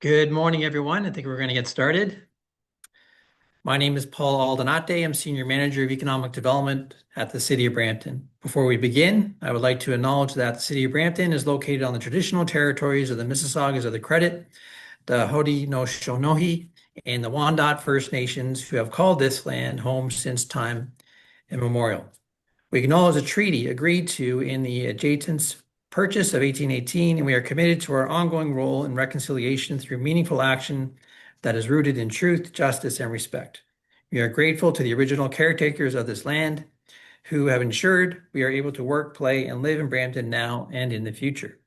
Good morning, everyone. I think we're going to get started. My name is Paul Aldonate. I'm Senior Manager of Economic Development at the City of Brampton. Before we begin, I would like to acknowledge that the City of Brampton is located on the traditional territories of the Mississaugas of the Credit, the Haudenosaunee, and the Wendat First Nations, who have called this land home since time immemorial. We acknowledge the treaty agreed to in the Adjacent Purchase of 1818, and we are committed to our ongoing role in reconciliation through meaningful action that is rooted in truth, justice, and respect. We are grateful to the original caretakers of this land who have ensured we are able to work, play, and live in Brampton now and in the future.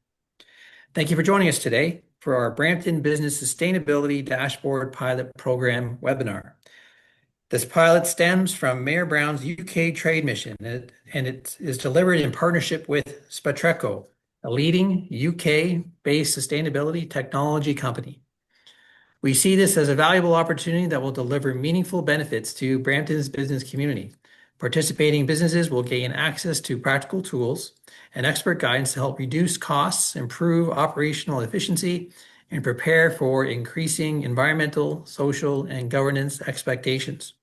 Thank you for joining us today for our Brampton Business Sustainability Dashboard Pilot Program webinar. This pilot stems from Mayor Brown's UK trade mission, and it is delivered in partnership with Spectreco, a leading UK-based sustainability technology company. We see this as a valuable opportunity that will deliver meaningful benefits to Brampton's business community. Participating businesses will gain access to practical tools and expert guidance to help reduce costs, improve operational efficiency, and prepare for increasing environmental, social, and governance expectations.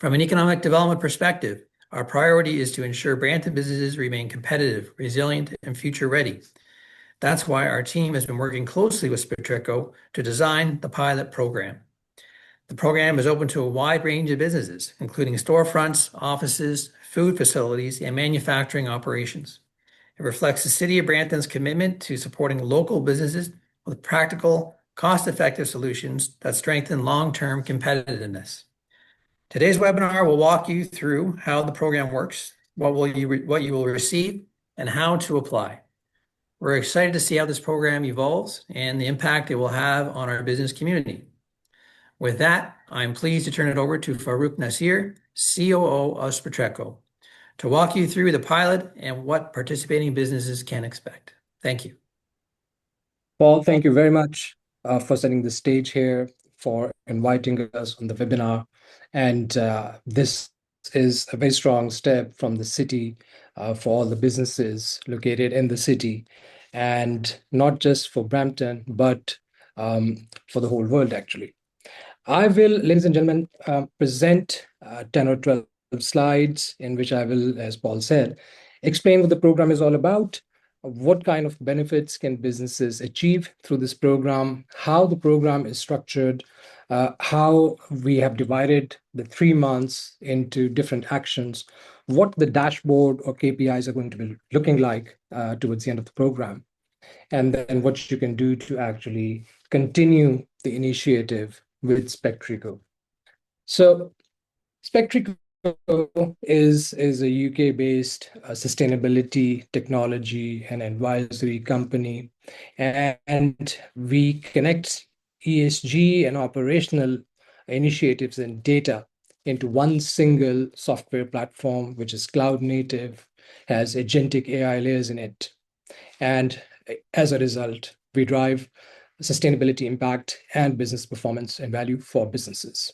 From an economic development perspective, our priority is to ensure Brampton businesses remain competitive, resilient, and future-ready. That's why our team has been working closely with Spectreco to design the pilot program. The program is open to a wide range of businesses, including storefronts, offices, food facilities, and manufacturing operations. It reflects the City of Brampton's commitment to supporting local businesses with practical, cost-effective solutions that strengthen long-term competitiveness. Today's webinar will walk you through how the program works, what you will receive, and how to apply. We're excited to see how this program evolves and the impact it will have on our business community. With that, I'm pleased to turn it over to Farouk Nasir, COO of Spectreco, to walk you through the pilot and what participating businesses can expect. Thank you. Paul, thank you very much for setting the stage here, for inviting us on the webinar. And this is a very strong step from the city for all the businesses located in the city, and not just for Brampton, but for the whole world, actually. I will, ladies and gentlemen, present 10 or 12 slides in which I will, as Paul said, explain what the program is all about, what kind of benefits can businesses achieve through this program, how the program is structured, how we have divided the 3 months into different actions, what the dashboard or KPIs are going to be looking like towards the end of the program, and then what you can do to actually continue the initiative with Spectreco. So Spectreco is a UK-based sustainability, technology, and advisory company, and we connect ESG and operational initiatives and data into one single software platform, which is cloud native, has agentic AI layers in it. And as a result, we drive sustainability impact and business performance and value for businesses.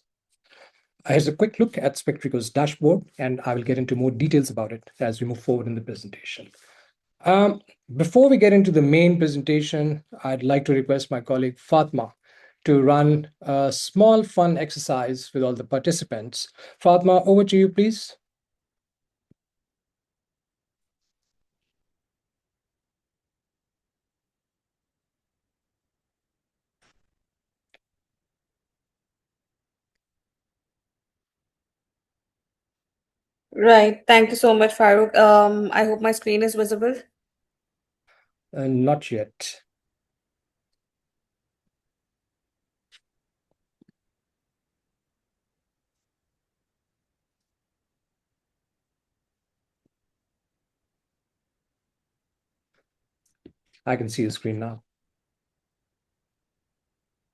Here's a quick look at Spectreco's dashboard, and I will get into more details about it as we move forward in the presentation. Before we get into the main presentation, I'd like to request my colleague Fatma to run a small fun exercise with all the participants. Fatma, over to you, please. Right. Thank you so much, Farooq. I hope my screen is visible. Not yet. I can see the screen now.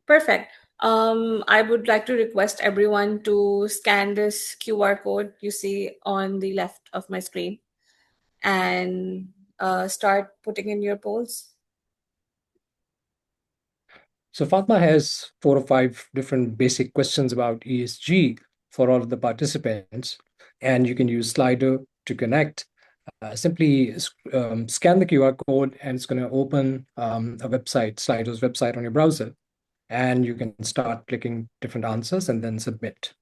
Perfect. I would like to request everyone to scan this QR code you see on the left of my screen and start putting in your polls. So Fatma has 4 or 5 different basic questions about ESG for all of the participants, and you can use Slido to connect simply scan the QR code and it's going to open a website, Slido's website on your browser. And you can start clicking different answers and then submit.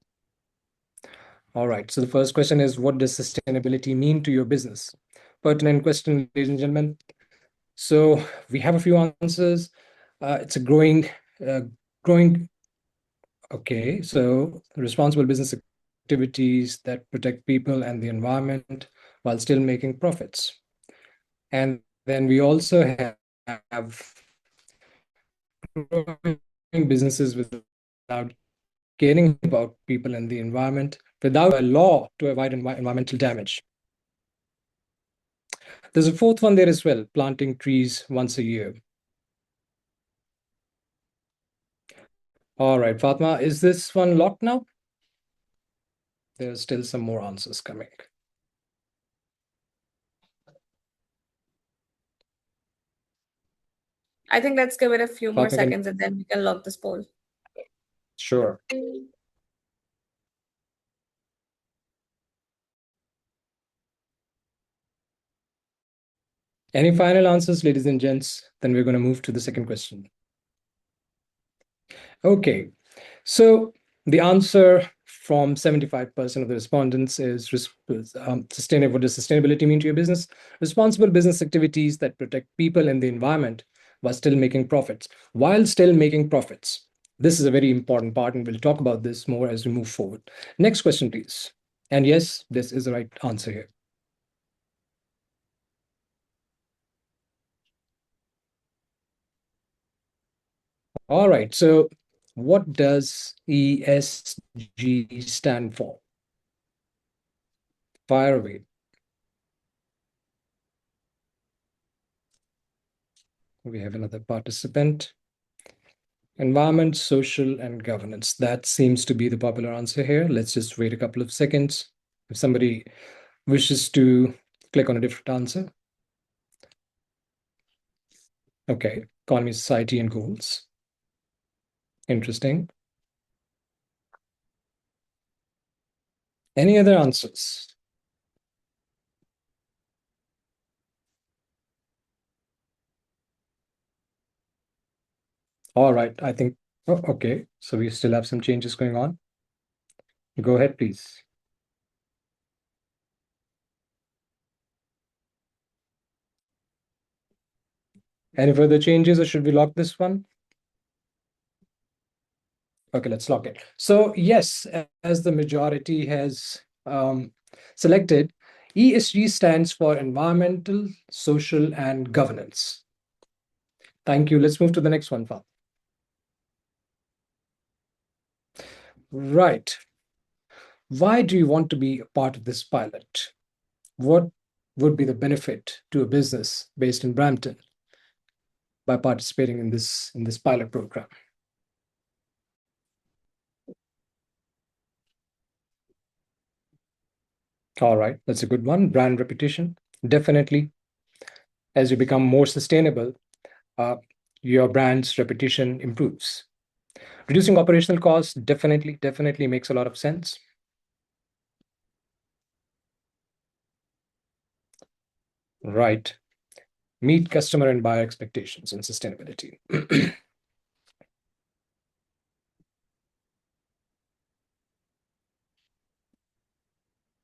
All right, so the first question is, what does sustainability mean to your business? Pertinent question, ladies and gentlemen. So we have a few answers. It's a growing. Okay, so responsible business activities that protect people and the environment while still making profits. And then we also have growing businesses without caring about people and the environment, without a law to avoid environmental damage. There's a fourth one there as well, planting trees once a year. All right, Fatma, is this one locked now? There's still some more answers coming. I think let's give it a few more Fatma, can seconds and then we can lock this poll. sure. Any final answers, ladies and gents? Then we're going to move to the second question. Okay, so the answer from 75% of the respondents is sustainable. What does sustainability mean to your business? Responsible business activities that protect people and the environment while still making profits. While still making profits. This is a very important part, and we'll talk about this more as we move forward. Next question, please. And yes, this is the right answer here. All right, so what does ESG stand for? Fire away. We have another participant. Environment, social, and governance. That seems to be the popular answer here. Let's just wait a couple of seconds. If somebody wishes to click on a different answer. Okay, economy, society, and goals. Interesting. Any other answers? All right, I think, oh, okay. So we still have some changes going on. Go ahead, please. Any further changes, or should we lock this one? Okay, let's lock it. So yes, as the majority has selected, ESG stands for environmental, social, and governance. Thank you. Let's move to the next one, Fal. Right. Why do you want to be a part of this pilot? What would be the benefit to a business based in Brampton by participating in this pilot program? All right, that's a good one. Brand reputation, definitely. As you become more sustainable, your brand's reputation improves. Reducing operational costs definitely makes a lot of sense. Right. Meet customer and buyer expectations in sustainability.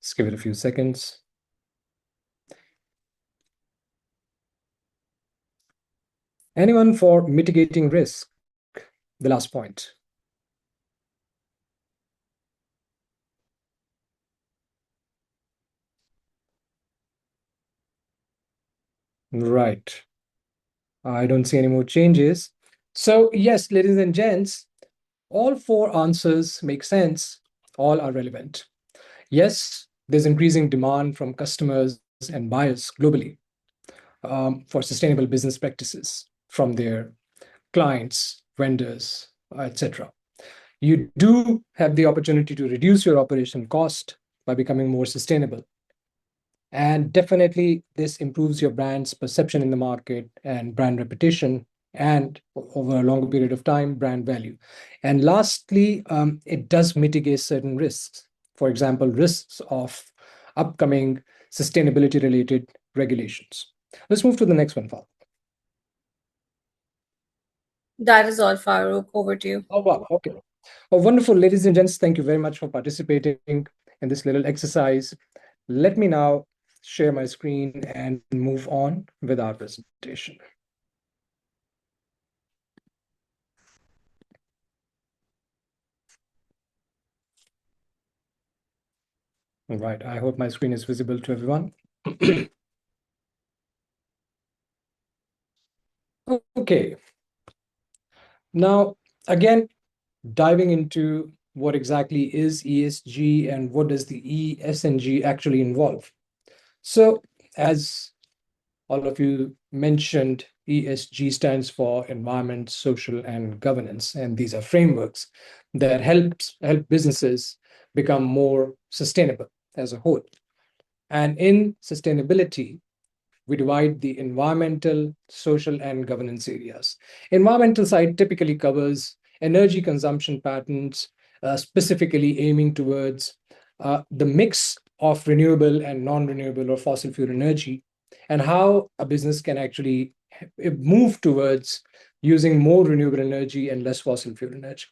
Let's give it a few seconds. Anyone for mitigating risk? The last point. Right. I don't see any more changes. So yes, ladies and gents, all four answers make sense. All are relevant. Yes, there's increasing demand from customers and buyers globally for sustainable business practices from their clients, vendors, etc. You do have the opportunity to reduce your operational cost by becoming more sustainable. And definitely, this improves your brand's perception in the market and brand reputation, and over a longer period of time, brand value. And lastly, it does mitigate certain risks. For example, risks of upcoming sustainability-related regulations. Let's move to the next one, Paul. That is all, Farooq. Over to you. Oh, wow. Okay. Oh, wonderful. Ladies and gents, thank you very much for participating in this little exercise. Let me now share my screen and move on with our presentation. All right. I hope my screen is visible to everyone. Okay. Now, again, diving into what exactly is ESG and what does the ESG actually involve. So, as all of you mentioned, ESG stands for environment, social, and governance, and these are frameworks that help businesses become more sustainable as a whole. And in sustainability, we divide the environmental, social, and governance areas. Environmental side typically covers energy consumption patterns, specifically aiming towards the mix of renewable and non-renewable or fossil fuel energy, and how a business can actually move towards using more renewable energy and less fossil fuel energy.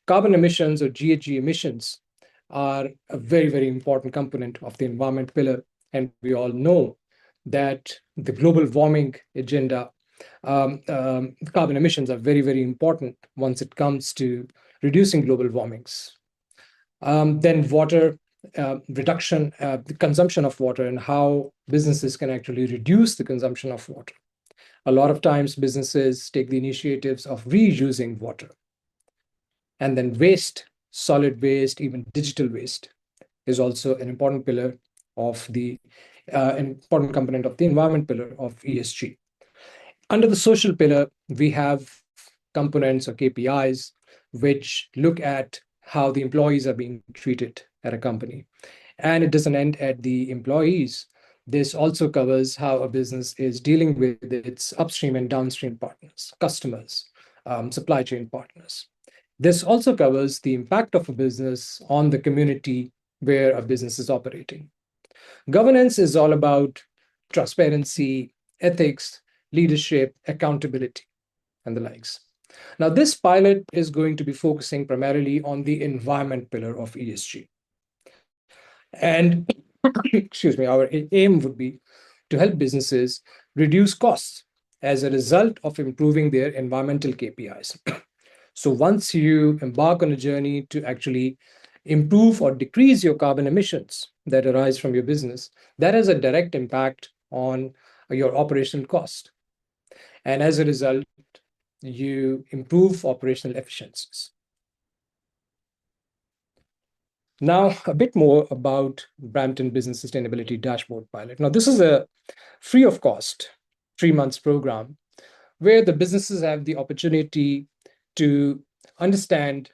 Carbon emissions or GHG emissions are a very, very important component of the environment pillar. And we all know that the global warming agenda, carbon emissions are very, very important once it comes to reducing global warmings. Then water reduction, the consumption of water, and how businesses can actually reduce the consumption of water. A lot of times businesses take the initiatives of reusing water. And then waste, solid waste, even digital waste is also an important pillar of the important component of the environment pillar of ESG. Under the social pillar, we have components or KPIs which look at how the employees are being treated at a company. And it doesn't end at the employees. This also covers how a business is dealing with its upstream and downstream partners, customers, supply chain partners. This also covers the impact of a business on the community where a business is operating. Governance is all about transparency, ethics, leadership, accountability, and the likes. Now, this pilot is going to be focusing primarily on the environment pillar of ESG. And excuse me, our aim would be to help businesses reduce costs as a result of improving their environmental KPIs. So once you embark on a journey to actually improve or decrease your carbon emissions that arise from your business, that has a direct impact on your operational cost. And as a result, you improve operational efficiencies. Now, a bit more about Brampton Business Sustainability Dashboard Pilot. Now, this is a free of cost 3 months program where the businesses have the opportunity to understand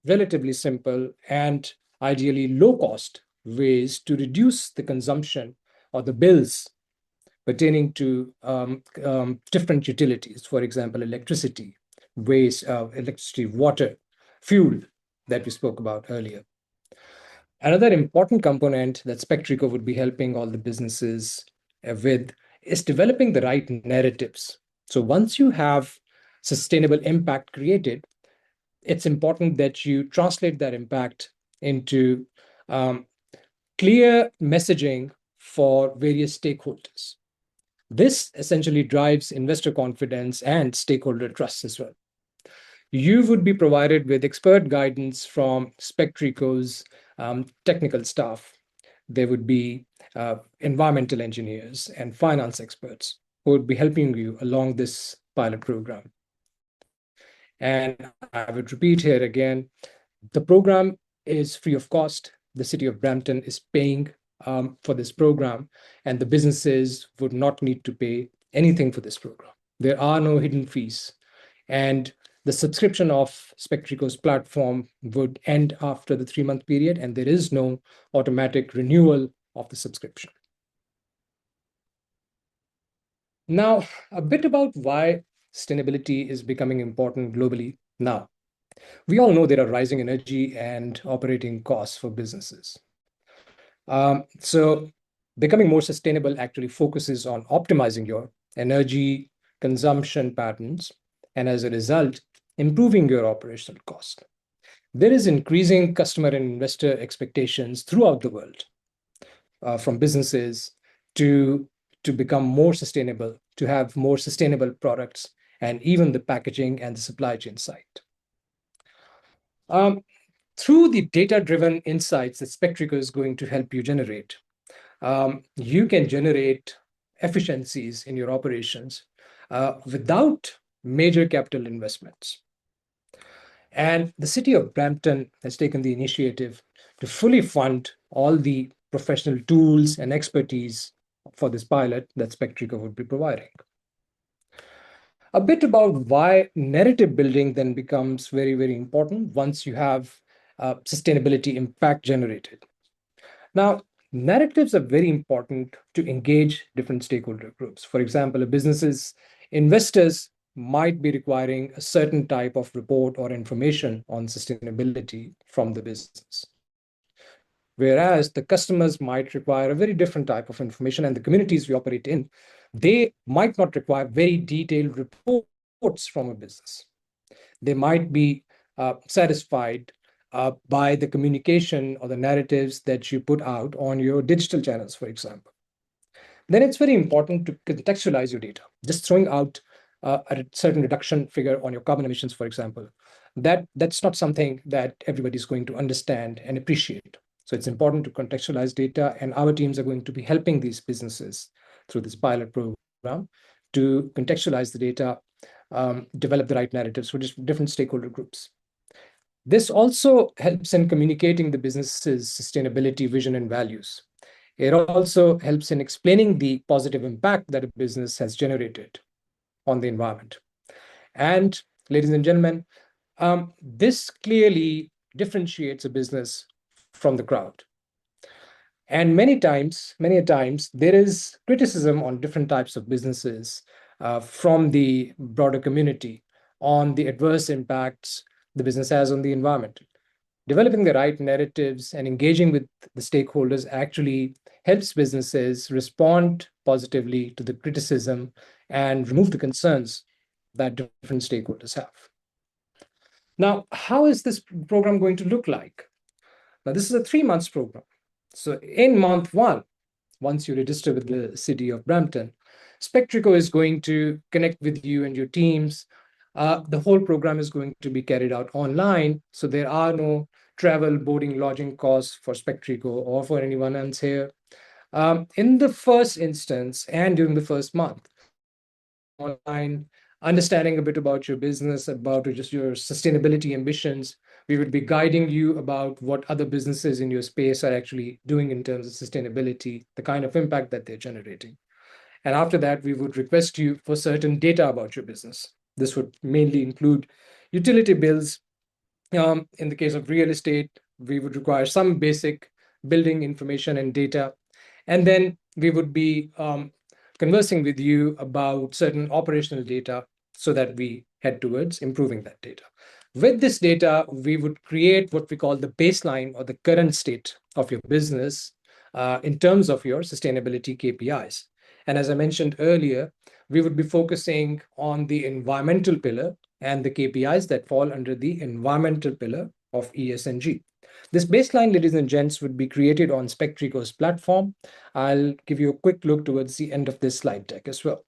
relatively simple and ideally low cost ways to reduce the consumption or the bills pertaining to different utilities, for example, electricity, waste, electricity, water, fuel that we spoke about earlier. Another important component that Spectreco would be helping all the businesses with is developing the right narratives. So once you have sustainable impact created, it's important that you translate that impact into clear messaging for various stakeholders. This essentially drives investor confidence and stakeholder trust as well. You would be provided with expert guidance from Spectreco's technical staff. There would be environmental engineers and finance experts who would be helping you along this pilot program. And I would repeat here again, the program is free of cost. The City of Brampton is paying for this program, and the businesses would not need to pay anything for this program. There are no hidden fees. And the subscription of Spectreco's platform would end after the 3-month period, and there is no automatic renewal of the subscription. Now, a bit about why sustainability is becoming important globally now. We all know there are rising energy and operating costs for businesses. So Becoming more sustainable actually focuses on optimizing your energy consumption patterns and, as a result, improving your operational cost. There is increasing customer and investor expectations throughout the world, from businesses to become more sustainable, to have more sustainable products, and even the packaging and the supply chain side. Through the data-driven insights that Spectreco is going to help you generate, you can generate efficiencies in your operations without major capital investments. And the City of Brampton has taken the initiative to fully fund all the professional tools and expertise for this pilot that Spectreco would be providing. A bit about why narrative building then becomes very, very important once you have sustainability impact generated. Now, narratives are very important to engage different stakeholder groups. For example, a business's investors might be requiring a certain type of report or information on sustainability from the business, whereas the customers might require a very different type of information, and the communities we operate in, they might not require very detailed reports from a business. They might be satisfied by the communication or the narratives that you put out on your digital channels, for example. Then it's very important to contextualize your data. Just throwing out a certain reduction figure on your carbon emissions, for example, that's not something that everybody's going to understand and appreciate. So it's important to contextualize data, and our teams are going to be helping these businesses through this pilot program to contextualize the data, develop the right narratives for different stakeholder groups. This also helps in communicating the business's sustainability vision and values. It also helps in explaining the positive impact that a business has generated on the environment. And ladies and gentlemen, this clearly differentiates a business from the crowd. And many times, there is criticism on different types of businesses from the broader community on the adverse impacts the business has on the environment. Developing the right narratives and engaging with the stakeholders actually helps businesses respond positively to the criticism and remove the concerns that different stakeholders have. Now, how is this program going to look like? Now, this is a 3-month program. So in month 1, once you register with the City of Brampton, Spectreco is going to connect with you and your teams. The whole program is going to be carried out online, so there are no travel, boarding, lodging costs for Spectreco or for anyone else here. In the first instance and during the first month, online, understanding a bit about your business, about just your sustainability ambitions. We would be guiding you about what other businesses in your space are actually doing in terms of sustainability, the kind of impact that they're generating. And after that, we would request you for certain data about your business. This would mainly include utility bills. In the case of real estate, we would require some basic building information and data. And then we would be conversing with you about certain operational data so that we head towards improving that data. With this data, we would create what we call the baseline or the current state of your business in terms of your sustainability KPIs. And as I mentioned earlier, we would be focusing on the environmental pillar and the KPIs that fall under the environmental pillar of ESG. This baseline, ladies and gents, would be created on Spectreco's platform. I'll give you a quick look towards the end of this slide deck as well.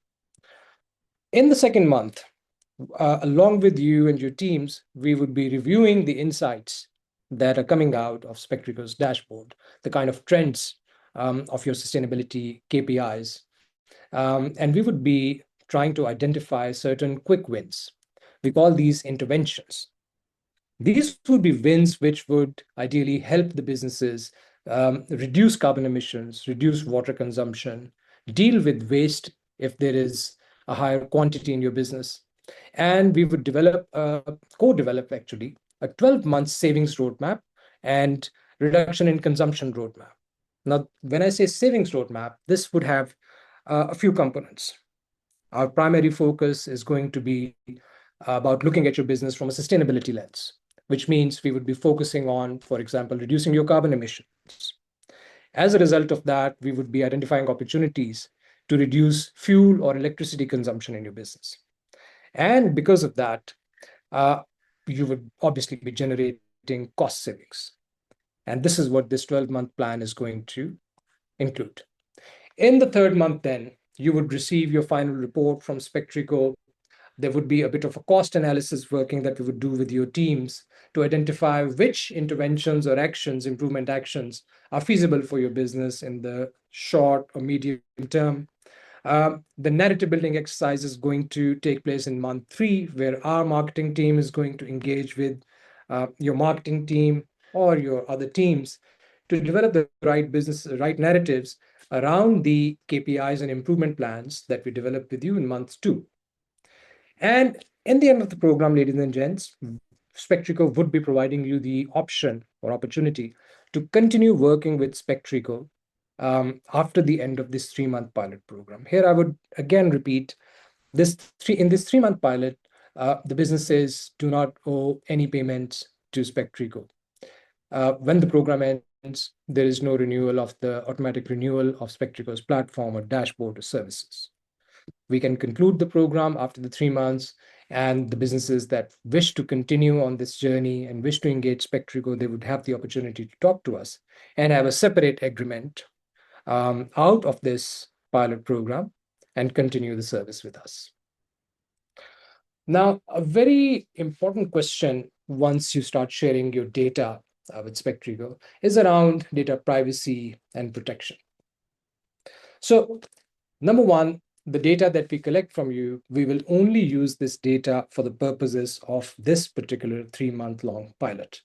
In the second month, along with you and your teams, we would be reviewing the insights that are coming out of Spectreco's dashboard, the kind of trends of your sustainability KPIs. And we would be trying to identify certain quick wins. We call these interventions. These would be wins which would ideally help the businesses reduce carbon emissions, reduce water consumption, deal with waste if there is a higher quantity in your business. And we would co-develop actually a 12-month savings roadmap and reduction in consumption roadmap. Now, when I say savings roadmap, this would have a few components. Our primary focus is going to be about looking at your business from a sustainability lens, which means we would be focusing on, for example, reducing your carbon emissions. As a result of that, we would be identifying opportunities to reduce fuel or electricity consumption in your business. And because of that, you would obviously be generating cost savings. And this is what this 12-month plan is going to include. In the third month, then, you would receive your final report from Spectreco. There would be a bit of a cost analysis working that we would do with your teams to identify which interventions or actions, improvement actions, are feasible for your business in the short or medium term. The narrative building exercise is going to take place in month 3, where our marketing team is going to engage with your marketing team or your other teams to develop the right narratives around the KPIs and improvement plans that we developed with you in month 2. And in the end of the program, ladies and gents, Spectreco would be providing you the option or opportunity to continue working with Spectreco after the end of this 3-month pilot program. Here, I would again repeat in this 3-month pilot, the businesses do not owe any payments to Spectreco. When the program ends, there is no renewal of the automatic renewal of Spectreco's platform or dashboard or services. We can conclude the program after the 3 months, and the businesses that wish to continue on this journey and wish to engage Spectreco, they would have the opportunity to talk to us and have a separate agreement out of this pilot program and continue the service with us. Now, a very important question once you start sharing your data with Spectreco is around data privacy and protection. So, number one, the data that we collect from you, we will only use this data for the purposes of this particular 3-month-long pilot.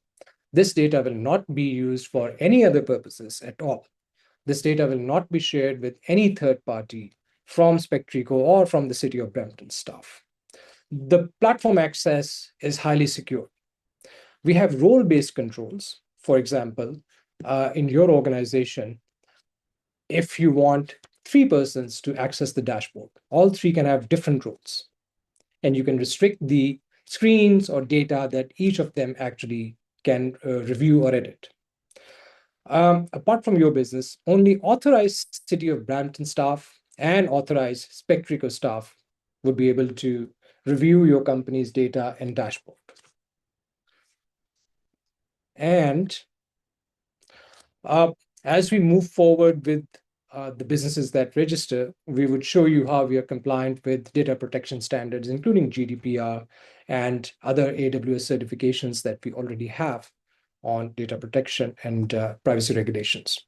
This data will not be used for any other purposes at all. This data will not be shared with any third party from Spectreco or from the City of Brampton staff. The platform access is highly secure. We have role-based controls. For example, in your organization, if you want 3 persons to access the dashboard, all 3 can have different roles. And you can restrict the screens or data that each of them actually can review or edit. Apart from your business, only authorized City of Brampton staff and authorized Spectreco staff would be able to review your company's data and dashboard. And as we move forward with the businesses that register, we would show you how we are compliant with data protection standards, including GDPR and other AWS certifications that we already have on data protection and privacy regulations.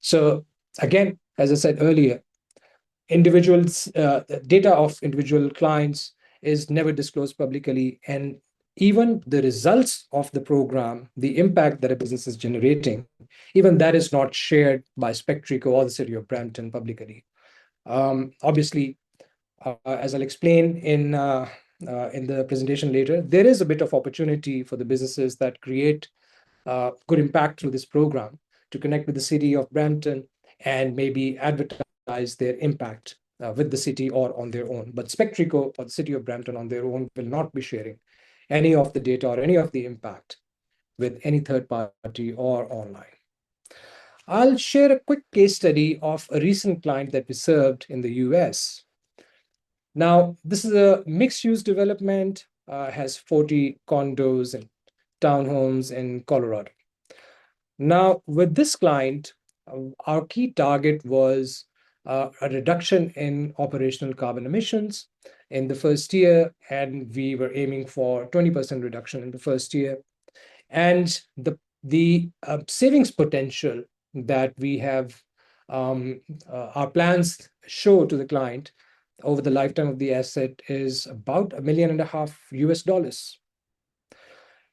So again, as I said earlier, data of individual clients is never disclosed publicly, and even the results of the program, the impact that a business is generating, even that is not shared by Spectreco or the City of Brampton publicly. Obviously, as I'll explain in the presentation later, there is a bit of opportunity for the businesses that create good impact through this program to connect with the City of Brampton and maybe advertise their impact with the city or on their own. But Spectreco or the City of Brampton on their own will not be sharing any of the data or any of the impact with any third party or online. I'll share a quick case study of a recent client that we served in the US. Now, this is a mixed-use development, has 40 condos and townhomes in Colorado. Now, with this client, our key target was a reduction in operational carbon emissions in the first year, and we were aiming for 20% reduction in the first year. And the savings potential that we have, our plans show to the client over the lifetime of the asset is about $1.5 million US.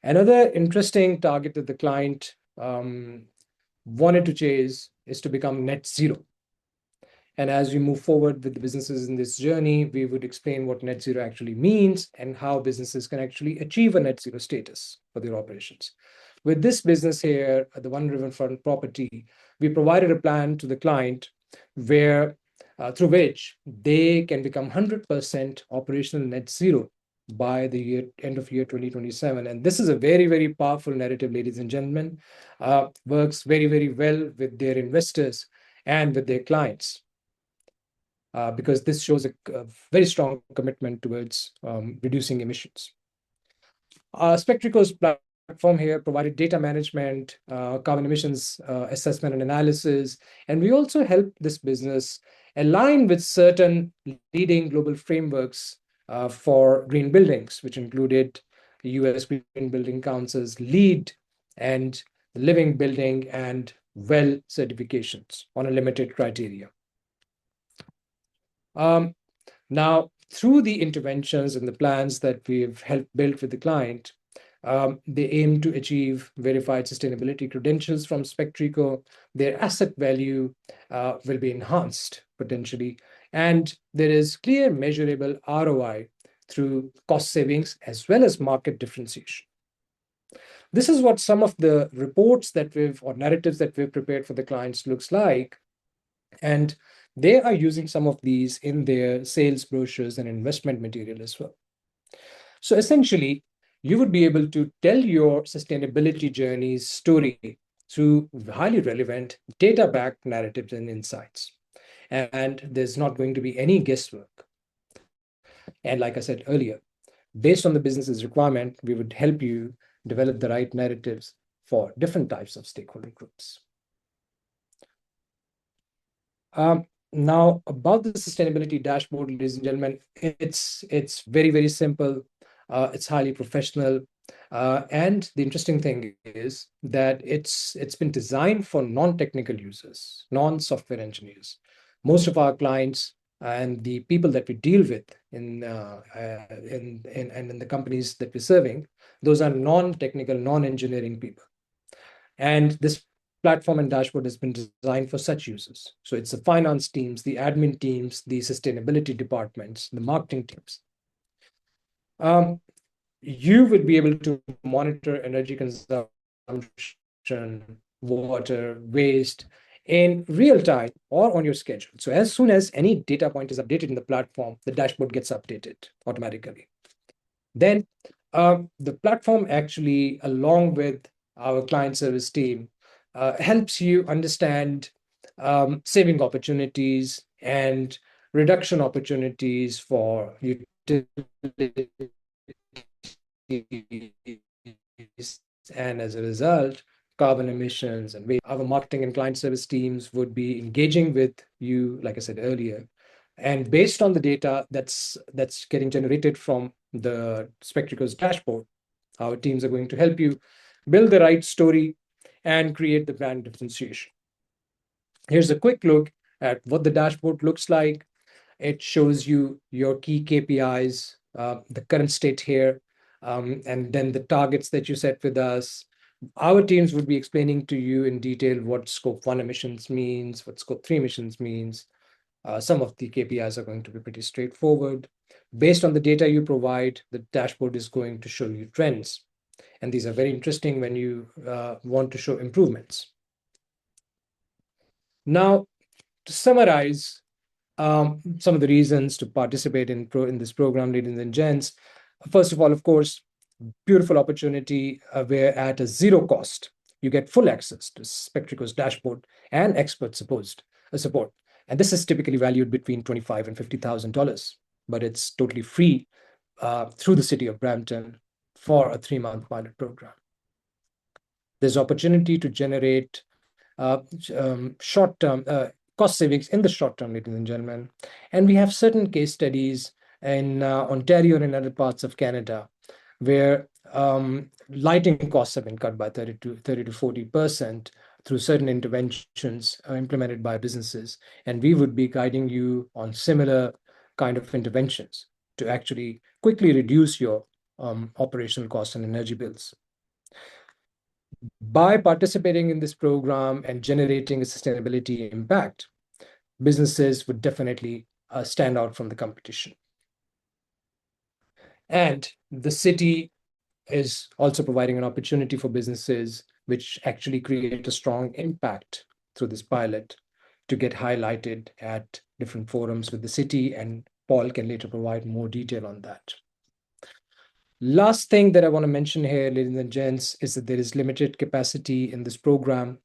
Another interesting target that the client wanted to chase is to become net zero. And as we move forward with the businesses in this journey, we would explain what net zero actually means and how businesses can actually achieve a net zero status for their operations. With this business here, the One Riverfront property, we provided a plan to the client where through which they can become 100% operational net zero by the end of year 2027. And this is a very, very powerful narrative, ladies and gentlemen. Works very, very well with their investors and with their clients, because this shows a very strong commitment towards reducing emissions. Spectreco's platform here provided data management, carbon emissions assessment and analysis, and we also help this business align with certain leading global frameworks for green buildings, which included the US Green Building Council's LEED and Living Building and WELL certifications on a limited criteria. Now, through the interventions and the plans that we've helped build with the client, they aim to achieve verified sustainability credentials from Spectreco. Their asset value will be enhanced potentially, and there is clear measurable ROI through cost savings as well as market differentiation. This is what some of the reports that or narratives that we've prepared for the clients looks like. And they are using some of these in their sales brochures and investment material as well. So essentially, you would be able to tell your sustainability journey's story through highly relevant data-backed narratives and insights. And there's not going to be any guesswork. And like I said earlier, based on the business's requirement, we would help you develop the right narratives for different types of stakeholder groups. Now, about the sustainability dashboard, ladies and gentlemen, it's very, very simple. It's highly professional. And the interesting thing is that it's been designed for non-technical users, non-software engineers. Most of our clients and the people that we deal with in the companies that we're serving, those are non-technical, non-engineering people. And this platform and dashboard has been designed for such users. So it's the finance teams, the admin teams, the sustainability departments, the marketing teams. You would be able to monitor energy consumption, water, waste in real time or on your schedule. So as soon as any data point is updated in the platform, the dashboard gets updated automatically. Then the platform actually, along with our client service team, helps you understand saving opportunities and reduction opportunities for utilities. And as a result, carbon emissions and our marketing and client service teams would be engaging with you, like I said earlier. And based on the data that's getting generated from the Spectreco's dashboard, our teams are going to help you build the right story and create the brand differentiation. Here's a quick look at what the dashboard looks like. It shows you your key KPIs, the current state here, and then the targets that you set with us. Our teams would be explaining to you in detail what Scope 1 emissions means, what Scope 3 emissions means. Some of the KPIs are going to be pretty straightforward. Based on the data you provide, the dashboard is going to show you trends. And these are very interesting when you want to show improvements. Now, to summarize some of the reasons to participate in this program, ladies and gents, first of all, of course, beautiful opportunity where at a zero cost, you get full access to Spectreco's dashboard and expert support. And this is typically valued between $25,000 and $50,000, but it's totally free through the City of Brampton for a 3-month pilot program. There's opportunity to generate short-term cost savings in the short term, ladies and gentlemen. And we have certain case studies in Ontario and in other parts of Canada where lighting costs have been cut by 30 to 40% through certain interventions implemented by businesses. And we would be guiding you on similar kind of interventions to actually quickly reduce your operational costs and energy bills. By participating in this program and generating a sustainability impact, businesses would definitely stand out from the competition. And the city is also providing an opportunity for businesses which actually create a strong impact through this pilot to get highlighted at different forums with the city, and Paul can later provide more detail on that. Last thing that I want to mention here, ladies and gents, is that there is limited capacity in this program.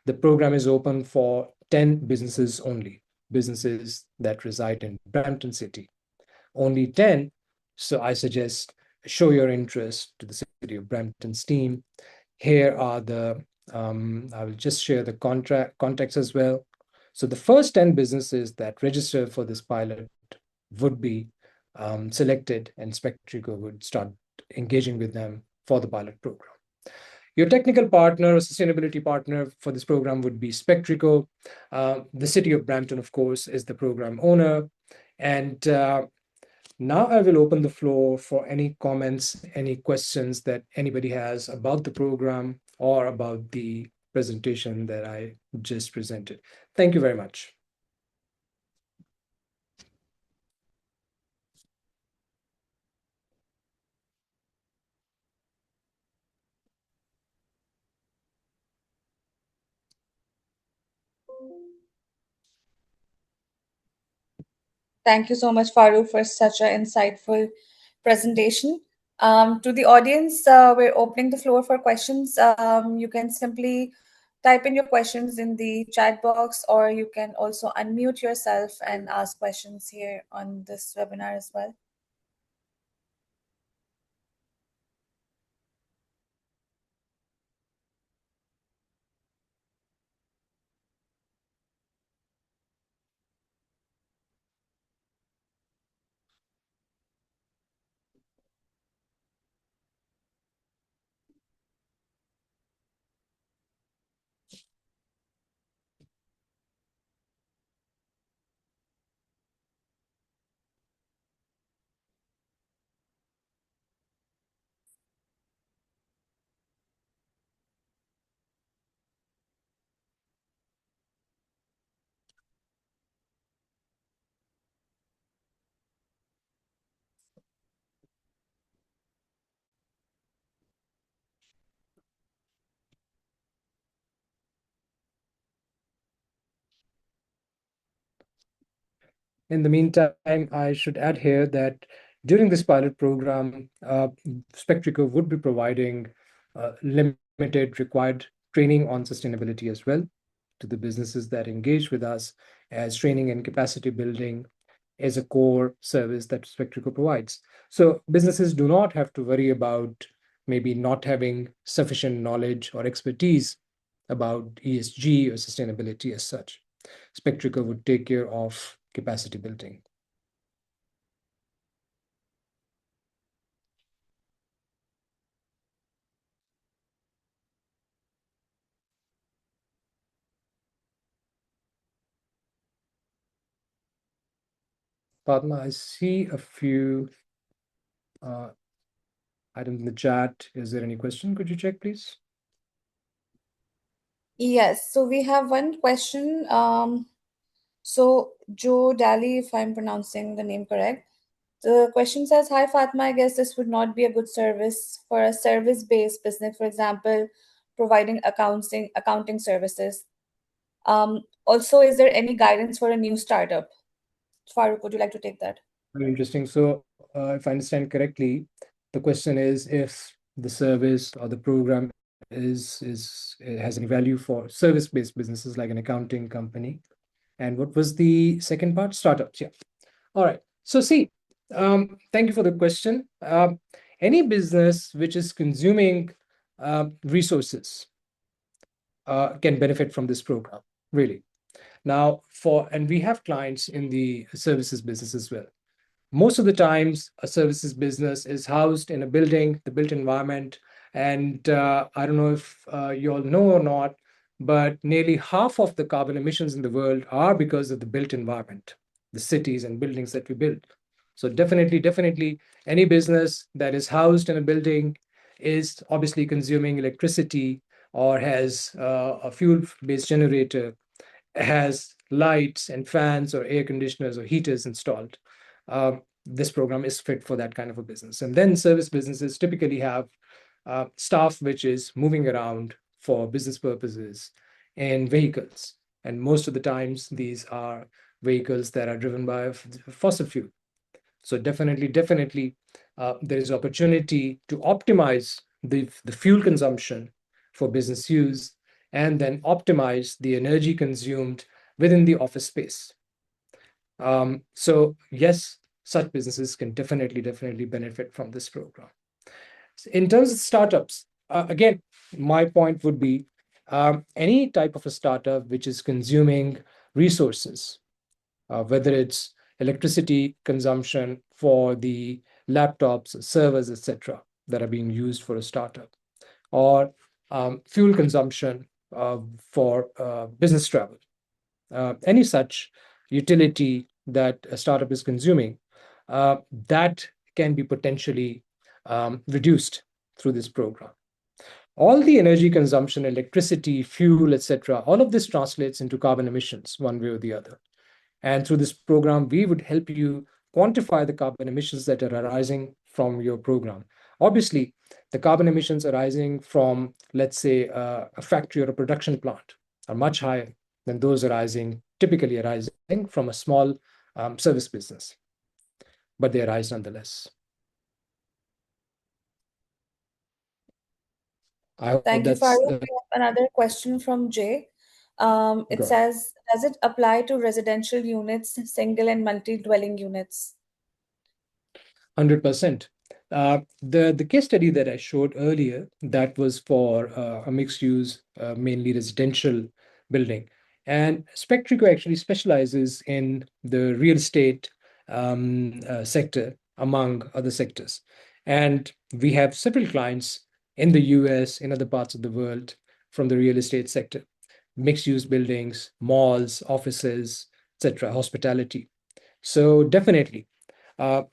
The program is open for 10 businesses only, businesses that reside in Brampton City. Only 10. So I suggest show your interest to the City of Brampton's team. Here are I will just share the contacts as well. So the first 10 businesses that register for this pilot would be selected, and Spectreco would start engaging with them for the pilot program. Your technical partner or sustainability partner for this program would be Spectreco. The City of Brampton, of course, is the program owner. And now I will open the floor for any comments, any questions that anybody has about the program or about the presentation that I just presented. Thank you very much. Thank you so much, Farooq, for such an insightful presentation. To the audience, we're opening the floor for questions. You can simply type in your questions in the chat box, or you can also unmute yourself and ask questions here on this webinar as well. In the meantime, I should add here that during this pilot program, Spectreco would be providing limited required training on sustainability as well to the businesses that engage with us, as training and capacity building is a core service that Spectreco provides. So businesses do not have to worry about maybe not having sufficient knowledge or expertise about ESG or sustainability as such. Spectreco would take care of capacity building. Padma, I see a few items in the chat. Is there any question? Could you check, please? Yes, so we have one question. So Joe Daly, if I'm pronouncing the name correct, the question says, "Hi Fatma, I guess this would not be a good service for a service-based business, for example, providing accounting services. Also, is there any guidance for a new startup?" Farooq, would you like to take that? Very interesting. So, if I understand correctly, the question is if the service or the program has any value for service-based businesses like an accounting company. And what was the second part? Startups. Yeah. All right. So, see, thank you for the question. Any business which is consuming resources can benefit from this program, really. Now, and we have clients in the services business as well. Most of the times, a services business is housed in a building, the built environment. And I don't know if you all know or not, but nearly half of the carbon emissions in the world are because of the built environment, the cities and buildings that we build. So definitely, any business that is housed in a building is obviously consuming electricity or has a fuel-based generator, has lights and fans or air conditioners or heaters installed. This program is fit for that kind of a business. And then service businesses typically have staff which is moving around for business purposes in vehicles. And most of the times, these are vehicles that are driven by fossil fuel. So definitely, there is opportunity to optimize the fuel consumption for business use and then optimize the energy consumed within the office space. So yes, such businesses can definitely benefit from this program. In terms of startups, again, my point would be any type of a startup which is consuming resources, whether it's electricity consumption for the laptops, servers, etc., that are being used for a startup, or fuel consumption for business travel, any such utility that a startup is consuming, that can be potentially reduced through this program. All the energy consumption, electricity, fuel, etc., all of this translates into carbon emissions one way or the other. And through this program, we would help you quantify the carbon emissions that are arising from your program. Obviously, the carbon emissions arising from, let's say, a factory or a production plant are much higher than those typically arising from a small service business, but they arise nonetheless. I hope Thank you, that's Farooq. We have another question from Jay. It good. says, does it apply to residential units, single and multi-dwelling units? 100%. The case study that I showed earlier, that was for a mixed use, mainly residential building. And Spectreco actually specializes in the real estate sector, among other sectors. And we have several clients in the US, in other parts of the world, from the real estate sector, mixed use buildings, malls, offices, etc., hospitality. So definitely,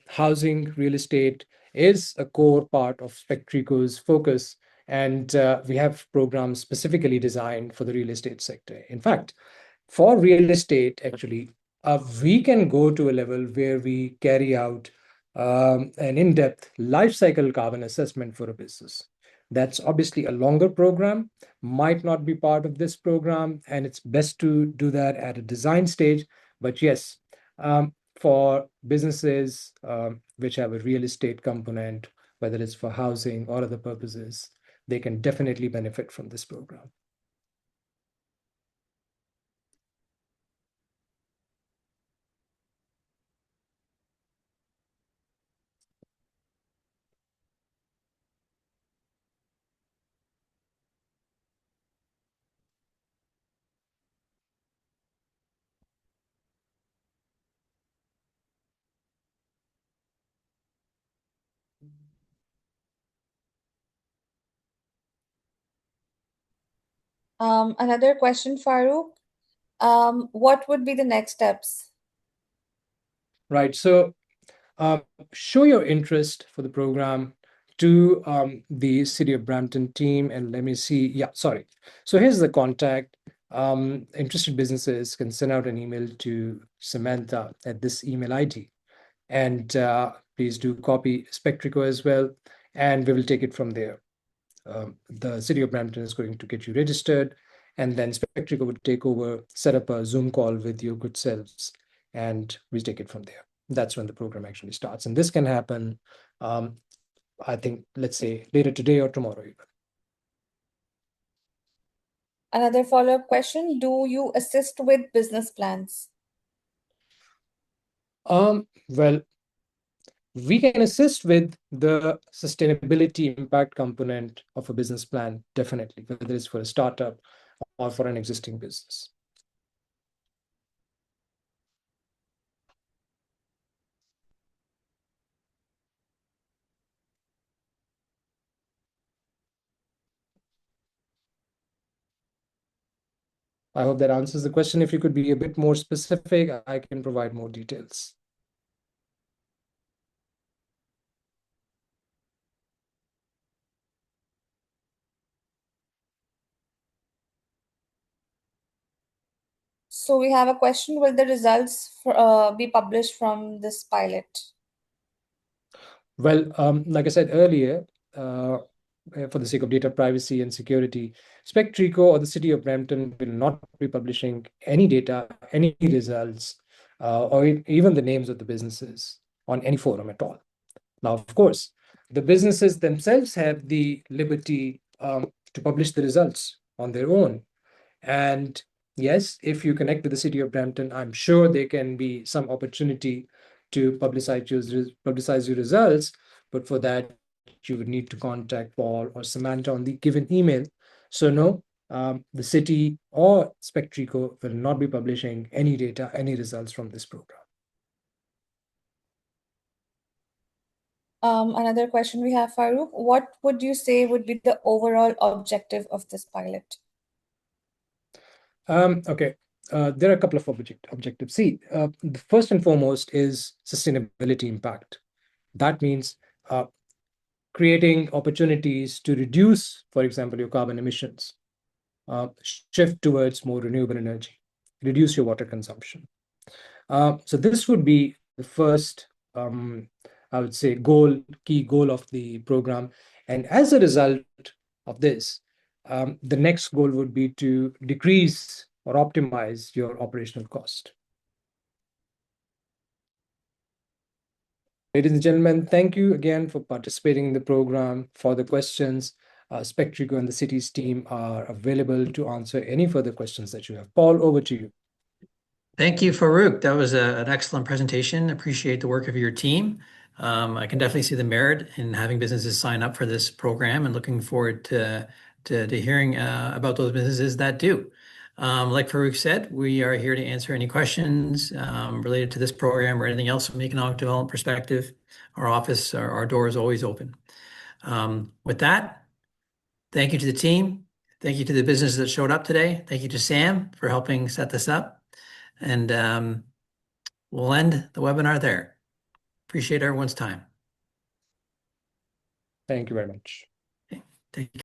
housing, real estate is a core part of Spectreco's focus, and we have programs specifically designed for the real estate sector. In fact, for real estate, actually, we can go to a level where we carry out an in-depth life cycle carbon assessment for a business. That's obviously a longer program, might not be part of this program, and it's best to do that at a design stage. But yes, for businesses which have a real estate component, whether it's for housing or other purposes, they can definitely benefit from this program. Another question, Farooq. What would be the next steps? Right. So show your interest for the program to the City of Brampton team. And let me see. Yeah, sorry. So here's the contact. Interested businesses can send out an email to Samantha at this email ID. And please do copy Spectreco as well. And we will take it from there. The City of Brampton is going to get you registered. And then Spectreco would take over, set up a Zoom call with your good selves, and we take it from there. That's when the program actually starts. And this can happen, I think, let's say later today or tomorrow even. Another follow-up question, do you assist with business plans? Well, we can assist with the sustainability impact component of a business plan, definitely, whether it's for a startup or for an existing business. I hope that answers the question. If you could be a bit more specific, I can provide more details. So we have a question, will the results be published from this pilot? Well, like I said earlier, for the sake of data privacy and security, Spectreco or the City of Brampton will not be publishing any data, any results, or even the names of the businesses on any forum at all. Now, of course, the businesses themselves have the liberty to publish the results on their own. And yes, if you connect with the City of Brampton, I'm sure there can be some opportunity to publicize your results. But for that, you would need to contact Paul or Samantha on the given email. So no, the city or Spectreco will not be publishing any data, any results from this program. Another question we have, Farooq. What would you say would be the overall objective of this pilot? Okay, there are a couple of objectives. See, the first and foremost is sustainability impact. That means creating opportunities to reduce, for example, your carbon emissions, shift towards more renewable energy, reduce your water consumption. So this would be the first, I would say, key goal of the program. And as a result of this, the next goal would be to decrease or optimize your operational cost. Ladies and gentlemen, thank you again for participating in the program. For the questions, Spectreco and the city's team are available to answer any further questions that you have. Paul, over to you. Thank you, Farouk. That was an excellent presentation. Appreciate the work of your team. I can definitely see the merit in having businesses sign up for this program and looking forward to hearing about those businesses that do. Like Farouk said, we are here to answer any questions related to this program or anything else from an economic development perspective. Our door is always open. With that, thank you to the team. Thank you to the businesses that showed up today. Thank you to Sam for helping set this up. And we'll end the webinar there. Appreciate everyone's time. Thank you very much. Take care.